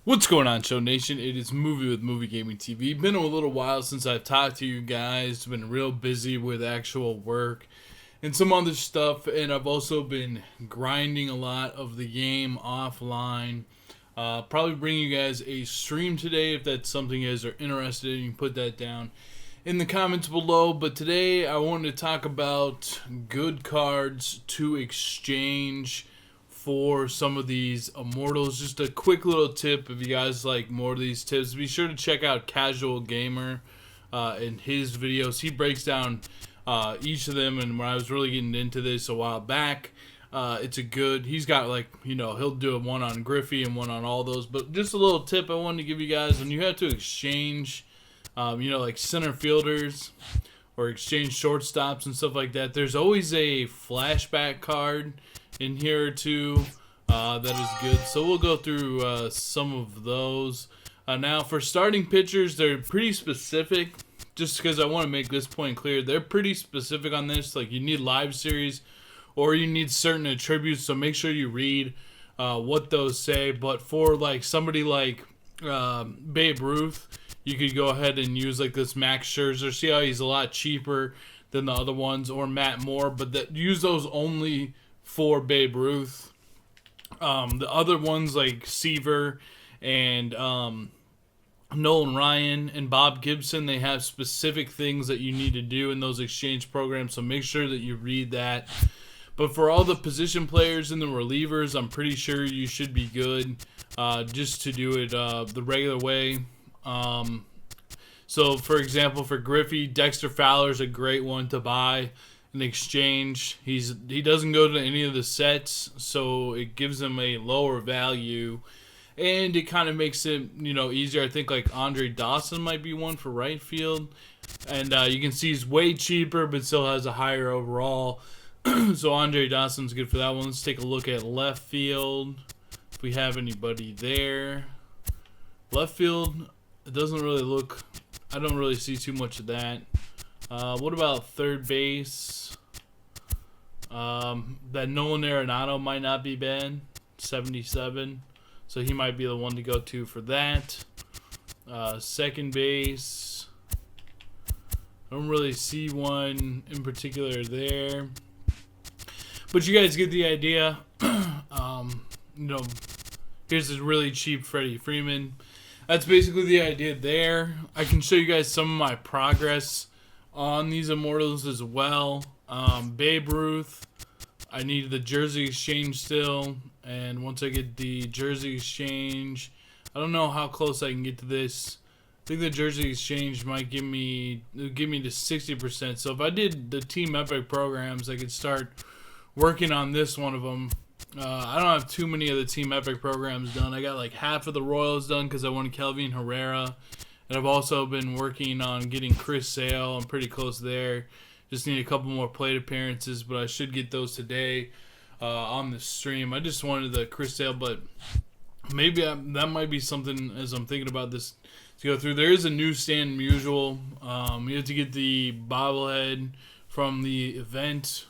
What's going on, Show Nation? It is Movie with Movie Gaming TV. Been a little while since I've talked to you guys. Been real busy with actual work and some other stuff, and I've also been grinding a lot of the game offline. Probably bring you guys a stream today if that's something you guys are interested in. You can put that down in the comments below. But today I wanted to talk about good cards to exchange for some of these Immortals. Just a quick little tip if you guys like more of these tips, be sure to check out Casual Gamer in his videos. He breaks down each of them, and when I was really getting into this a while back, he's got, like, he'll do a one on Griffey and one on all those. But just a little tip I wanted to give you guys: when you have to exchange like center fielders or exchange shortstops and stuff like that, there's always a flashback card in here or two that is good. So we'll go through some of those. Now for starting pitchers, they're pretty specific, just because I want to make this point clear. They're pretty specific on this. Like, you need live series or you need certain attributes, so make sure you read what those say. But for like somebody like Babe Ruth, you could go ahead and use like this Max Scherzer. See how he's a lot cheaper than the other ones, or Matt Moore, but use those only for Babe Ruth. The other ones like Seaver and Nolan Ryan and Bob Gibson, they have specific things that you need to do in those exchange programs, so make sure that you read that. But for all the position players and the relievers, I'm pretty sure you should be good just to do it the regular way. So for example, for Griffey, Dexter Fowler's a great one to buy in exchange. He doesn't go to any of the sets, so it gives him a lower value, and it kind of makes it easier. I think like Andre Dawson might be one for right field, and you can see he's way cheaper but still has a higher overall. So Andre Dawson's good for that one. Let's take a look at left field if we have anybody there. Left field, it doesn't really look, I don't really see too much of that. What about third base? That Nolan Arenado might not be bad, 77. So he might be the one to go to for that. Second base, I don't really see one in particular there. But you guys get the idea. Here's a really cheap Freddie Freeman. That's basically the idea there. I can show you guys some of my progress on these Immortals as well. Babe Ruth, I need the jersey exchange still, and once I get the jersey exchange, I don't know how close I can get to this. I think the jersey exchange might give me to 60%. So if I did the Team Epic programs, I could start working on this one of them. I don't have too many of the Team Epic programs done. I got like half of the Royals done because I wanted Kelvin Herrera. And I've also been working on getting Chris Sale. I'm pretty close there. Just need a couple more plate appearances, but I should get those today on the stream. I just wanted the Chris Sale, but maybe that might be something as I'm thinking about this to go through. There is a newsstand mutual. You have to get the bobblehead from the event.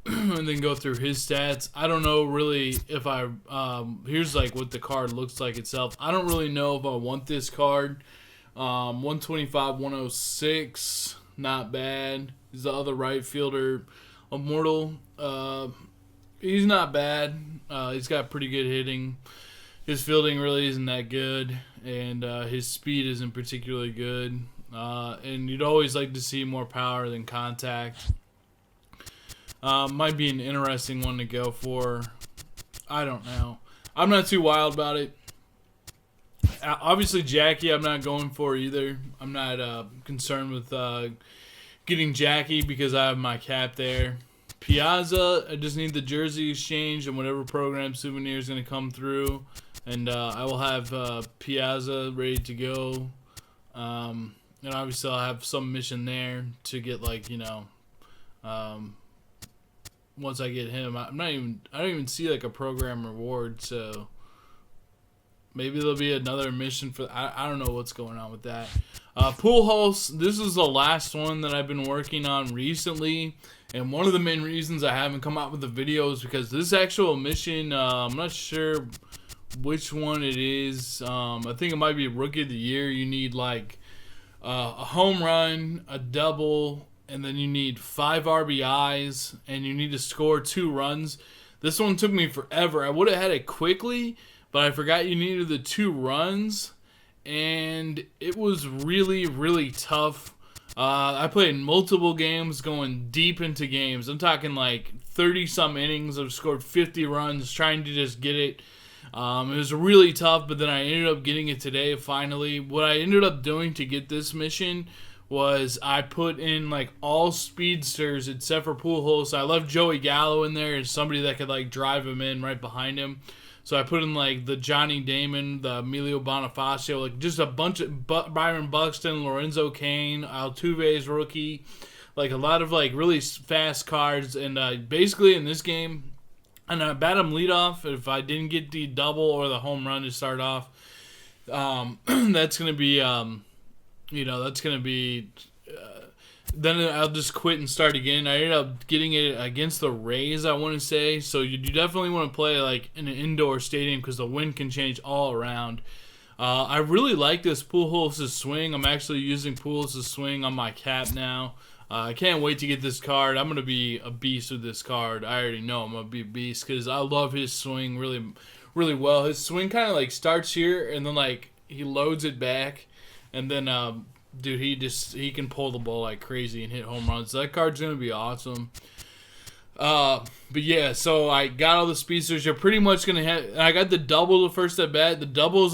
And then go through his stats. I don't know really if I here's like what the card looks like itself. I don't really know if I want this card. 125, 106, not bad. He's the other right fielder, Immortal. He's not bad. He's got pretty good hitting. His fielding really isn't that good, and his speed isn't particularly good. And you'd always like to see more power than contact. Might be an interesting one to go for. I don't know. I'm not too wild about it. Obviously, Jackie, I'm not going for either. I'm not concerned with getting Jackie because I have my cap there. Piazza, I just need the jersey exchange and whatever program souvenir is going to come through. And I will have Piazza ready to go. And obviously, I'll have some mission there to get, like, once I get him. I don't even see like a program reward, so maybe there'll be another mission for I don't know what's going on with that. Pujols, this is the last one that I've been working on recently, and one of the main reasons I haven't come out with the video is because this actual mission, I'm not sure which one it is. I think it might be Rookie of the Year. You need like a home run, a double, and then you need 5 RBIs, and you need to score 2 runs. This one took me forever. I would have had it quickly, but I forgot you needed the 2 runs, and it was really, really tough. I played multiple games, going deep into games. I'm talking like 30-some innings. I've scored 50 runs trying to just get it. It was really tough, but then I ended up getting it today, finally. What I ended up doing to get this mission was I put in like all speedsters except for Pujols. I left Joey Gallo in there as somebody that could like drive him in right behind him. So I put in like the Johnny Damon, the Emilio Bonifacio, like just a bunch of Byron Buxton, Lorenzo Cain, Altuve's rookie, like a lot of like really fast cards. And basically in this game, and I bat him leadoff. If I didn't get the double or the home run to start off, that's gonna be that's gonna be. Then I'll just quit and start again. I ended up getting it against the Rays, I want to say. So you definitely want to play like in an indoor stadium because the wind can change all around. I really like this Pujols' swing. I'm actually using Pujols' swing on my cap now. I can't wait to get this card. I'm going to be a beast with this card. I already know I'm going to be a beast because I love his swing really, really well. His swing kind of like starts here and then like he loads it back and then dude, he can pull the ball like crazy and hit home runs. That card's gonna be awesome. But yeah, so I got all the speedsters. You're pretty much gonna have. I got the double the first at bat. The double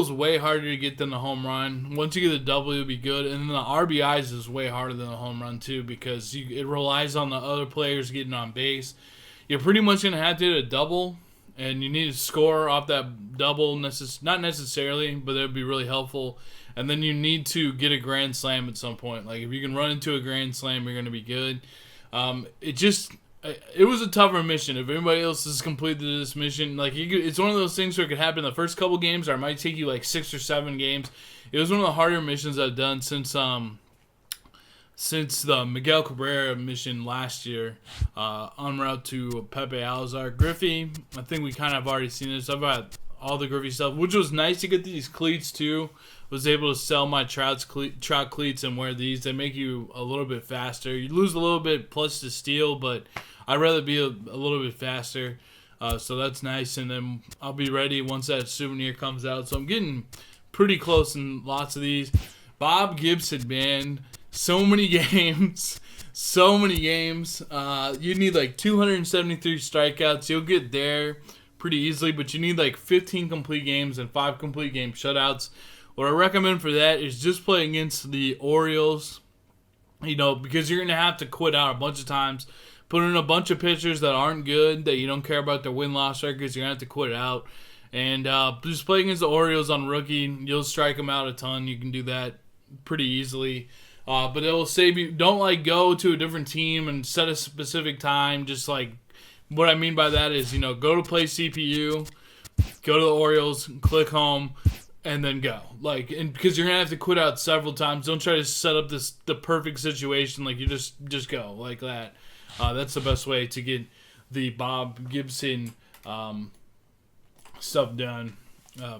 is way harder to get than the home run. Once you get the double, you'll be good. And then the RBIs is way harder than the home run too because it relies on the other players getting on base. You're pretty much gonna have to hit a double, and you need to score off that double. Not necessarily, but that would be really helpful. And then you need to get a grand slam at some point. Like, if you can run into a grand slam, you're going to be good. It was a tougher mission. If anybody else has completed this mission, like, it's one of those things where it could happen the first couple games, or it might take you, like, 6 or 7 games. It was one of the harder missions I've done since the Miguel Cabrera mission last year, en route to Pepe Alzar. Griffey, I think we kind of already seen this. I've got all the Griffey stuff, which was nice to get these cleats, too. Was able to sell my trout cleats and wear these. They make you a little bit faster. You lose a little bit plus the steal, but I'd rather be a little bit faster. So that's nice. And then I'll be ready once that souvenir comes out. So I'm getting pretty close in lots of these. Bob Gibson, man. So many games. So many games. You need like 273 strikeouts. You'll get there pretty easily, but you need like 15 complete games and 5 complete game shutouts. What I recommend for that is just play against the Orioles, because you're going to have to quit out a bunch of times. Put in a bunch of pitchers that aren't good, that you don't care about their win-loss records. You're going to have to quit out. And just play against the Orioles on rookie. You'll strike them out a ton. You can do that pretty easily. But it will save you. Don't, go to a different team and set a specific time. Just, what I mean by that is, go to play CPU, go to the Orioles, click home, and then go. Because you're going to have to quit out several times. Don't try to set up the perfect situation. You just go like that. That's the best way to get the Bob Gibson stuff done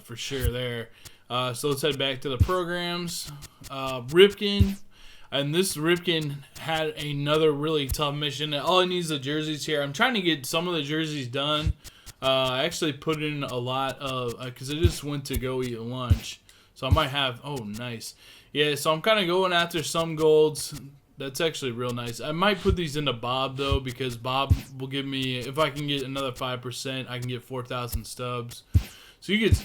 for sure there. So let's head back to the programs. Ripken. And this Ripken had another really tough mission. All he needs is the jerseys here. I'm trying to get some of the jerseys done. I actually put in a lot of, because I just went to go eat lunch. So I might have, oh, nice. Yeah, so I'm kind of going after some golds. That's actually real nice. I might put these into Bob, though, because Bob will give me, if I can get another 5%, I can get 4,000 stubs. So you get,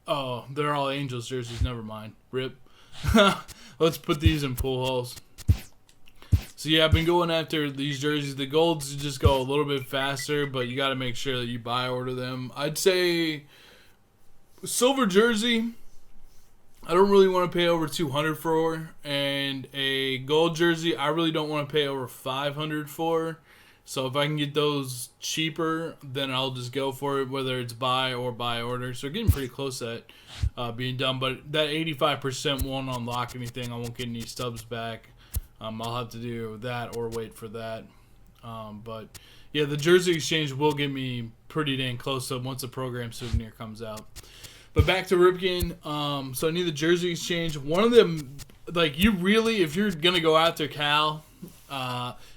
oh, they're all Angels jerseys. Never mind. Rip. Let's put these in pool holes. So yeah, I've been going after these jerseys. The golds just go a little bit faster, but you got to make sure that you buy order them. I'd say silver jersey, I don't really want to pay over $200 for, and a gold jersey, I really don't want to pay over $500 for. So if I can get those cheaper, then I'll just go for it, whether it's buy or buy order. So we're getting pretty close at being done, but that 85% won't unlock anything. I won't get any stubs back. I'll have to do that or wait for that. But Yeah, the jersey exchange will get me pretty dang close to once the program souvenir comes out. But back to Ripken. So I need the jersey exchange. One of them, like, you really, if you're going to go after Cal,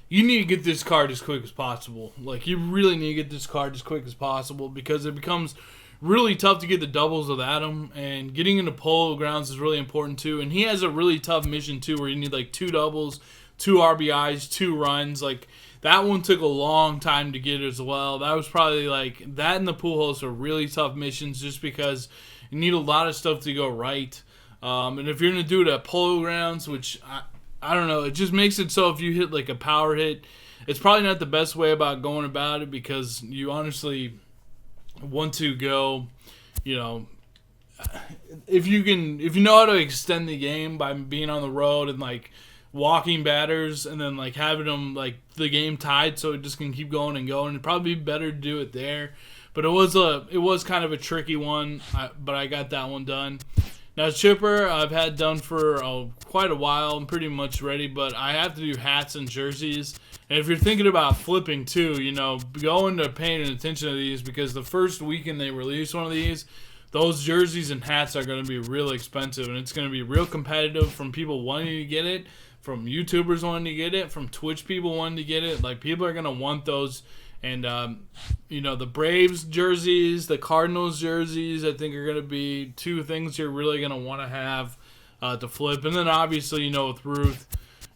you need to get this card as quick as possible. Like, you really need to get this card as quick as possible because it becomes really tough to get the doubles without him. And getting into polo grounds is really important, too. And he has a really tough mission, too, where you need, like, 2 doubles, 2 RBIs, 2 runs. Like, that one took a long time to get as well. That was probably like that and the pool hosts are really tough missions just because you need a lot of stuff to go right. And if you're going to do it at polo grounds, which I don't know, it just makes it so if you hit like a power hit, it's probably not the best way about going about it because you honestly want to go, you know, if you know how to extend the game by being on the road and like walking batters and then like having them like the game tied so it just can keep going and going. It'd probably be better to do it there. But it was kind of a tricky one, but I got that one done. Now chipper I've had done for quite a while. I'm pretty much ready, but I have to do hats and jerseys. And if you're thinking about flipping too, you know, go into paying attention to these because the first weekend they release one of these, those jerseys and hats are going to be really expensive and it's going to be real competitive from people wanting to get it, from YouTubers wanting to get it, from Twitch people wanting to get it. Like, people are going to want those. And, you know, the Braves jerseys, the Cardinals jerseys, I think are going to be 2 things you're really going to want to have to flip. And then, obviously, you know, with Ruth,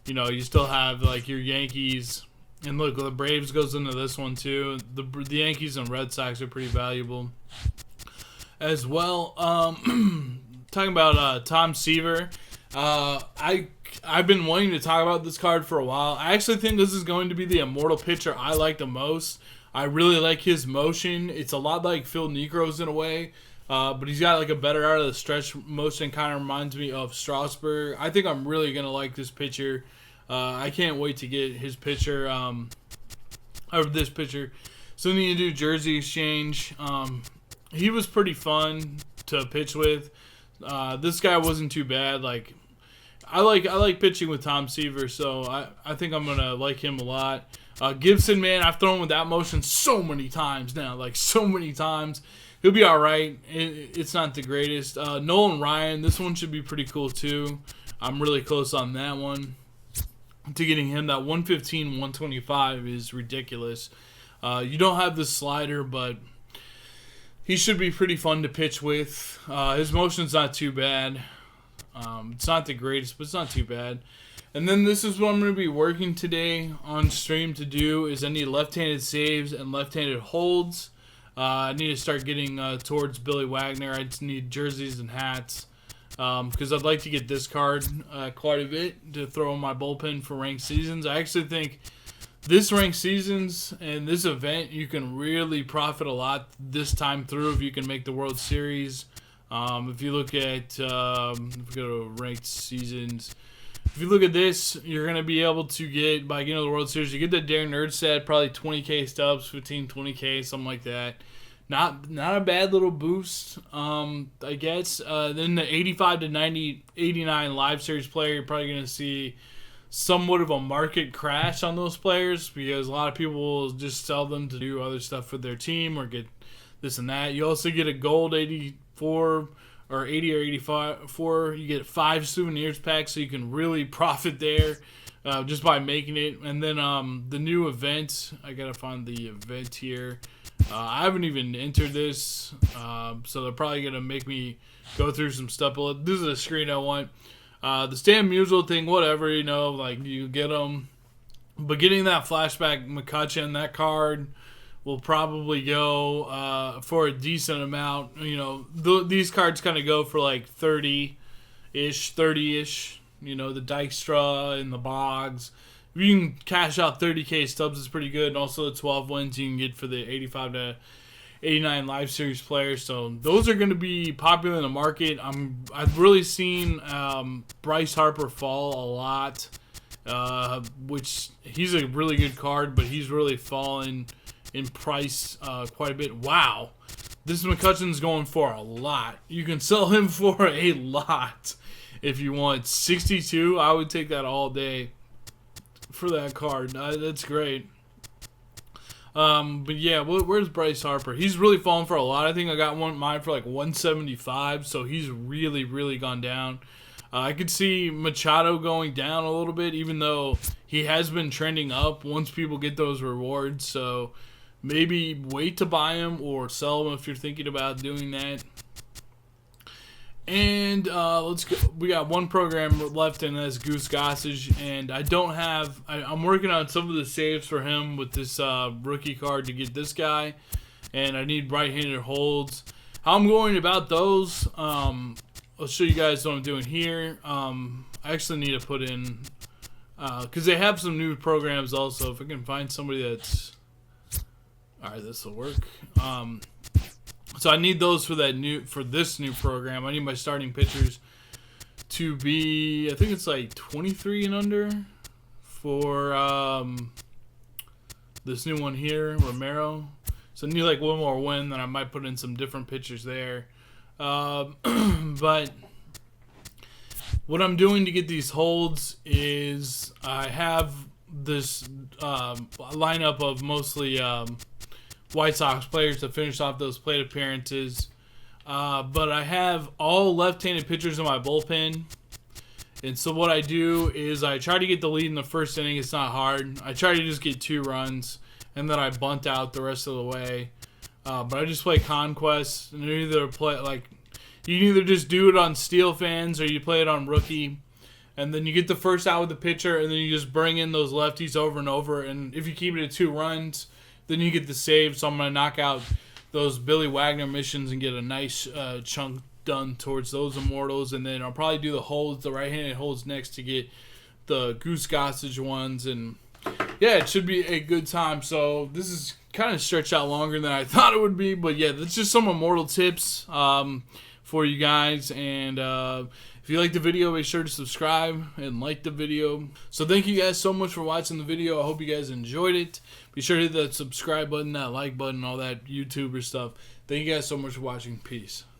you know, you still have, like, your Yankees. And, look, the Braves goes into this one, too. The Yankees and Red Sox are pretty valuable as well. Talking about Tom Seaver, I've been wanting to talk about this card for a while. I actually think this is going to be the Immortal pitcher I like the most. I really like his motion. It's a lot like Phil Niekro's in a way, but he's got like a better out of the stretch motion. Kind of reminds me of Strasburg. I think I'm really going to like this pitcher. I can't wait to get his pitcher, or this pitcher. So need to do jersey exchange. He was pretty fun to pitch with. This guy wasn't too bad. Like, I like pitching with Tom Seaver, so I think I'm gonna like him a lot. Gibson, man, I've thrown with that motion so many times now, like so many times. He'll be all right. It's not the greatest. Nolan Ryan, this one should be pretty cool too. I'm really close on that one. To getting him, that 115, 125 is ridiculous. You don't have the slider, but he should be pretty fun to pitch with. His motion's not too bad. It's not the greatest, but it's not too bad. And then this is what I'm going to be working today on stream to do is I need left-handed saves and left-handed holds. I need to start getting towards Billy Wagner. I just need jerseys and hats because I'd like to get this card quite a bit to throw in my bullpen for ranked seasons. I actually think this ranked seasons and this event, you can really profit a lot this time through if you can make the World Series. If you look at, if we go to ranked seasons, if you look at this, you're going to be able to get, by getting to the World Series, you get the Darren Nerdstead, probably 20K stubs, 15, 20K, something like that. Not a bad little boost, I guess. Then the 85 to 90, 89 live series player, you're probably going to see somewhat of a market crash on those players because a lot of people will just sell them to do other stuff for their team or get this and that. You also get a gold 84 or 80 or 84. You get 5 souvenirs packs, so you can really profit there just by making it. And then the new event, I gotta find the event here. I haven't even entered this, so they're probably gonna make me go through some stuff. But this is a screen I want. The Stan Musial thing, whatever, you know, like you get them. But getting that flashback McCutcheon, that card will probably go for a decent amount. You know, these cards kind of go for like 30-ish. You know, the Dykstra and the Boggs. If you can cash out 30K stubs, it's pretty good. And also the 12 wins you can get for the 85 to 89 live series players. So those are going to be popular in the market. I've really seen Bryce Harper fall a lot, which he's a really good card, but he's really fallen in price quite a bit. Wow. This McCutcheon's going for a lot. You can sell him for a lot if you want. 62, I would take that all day for that card. That's great. But yeah, where's Bryce Harper? He's really fallen for a lot. I think I got mine for like 175, so he's really, really gone down. I could see Machado going down a little bit, even though he has been trending up once people get those rewards. So maybe wait to buy him or sell him if you're thinking about doing that. And let's go. We got one program left, and that's Goose Gossage. And I don't have. I'm working on some of the saves for him with this rookie card to get this guy, and I need right-handed holds. How I'm going about those. I'll show you guys what I'm doing here. I actually need to put in because they have some new programs also. If I can find somebody that's all right, this will work. So I need those for this new program. I need my starting pitchers to be, I think it's like 23 and under for this new one here, Romero. So I need like one more win, then I might put in some different pitchers there. But what I'm doing to get these holds is I have this lineup of mostly White Sox players to finish off those plate appearances. But I have all left-handed pitchers in my bullpen. And so what I do is I try to get the lead in the first inning. It's not hard. I try to just get 2 runs, and then I bunt out the rest of the way. But I just play Conquest, and you can either just do it on Steel Fans or you play it on Rookie. And then you get the first out with the pitcher, and then you just bring in those lefties over and over. And if you keep it at 2 runs, then you get the save. So I'm going to knock out those Billy Wagner missions and get a nice chunk done towards those Immortals. And then I'll probably do the holds, the right-handed holds next to get the Goose Gossage ones. And yeah, it should be a good time. So this is kind of stretched out longer than I thought it would be. But yeah, that's just some Immortal tips for you guys. And if you like the video, make sure to subscribe and like the video. So thank you guys so much for watching the video. I hope you guys enjoyed it. Be sure to hit that subscribe button, that like button, all that YouTuber stuff. Thank you guys so much for watching. Peace.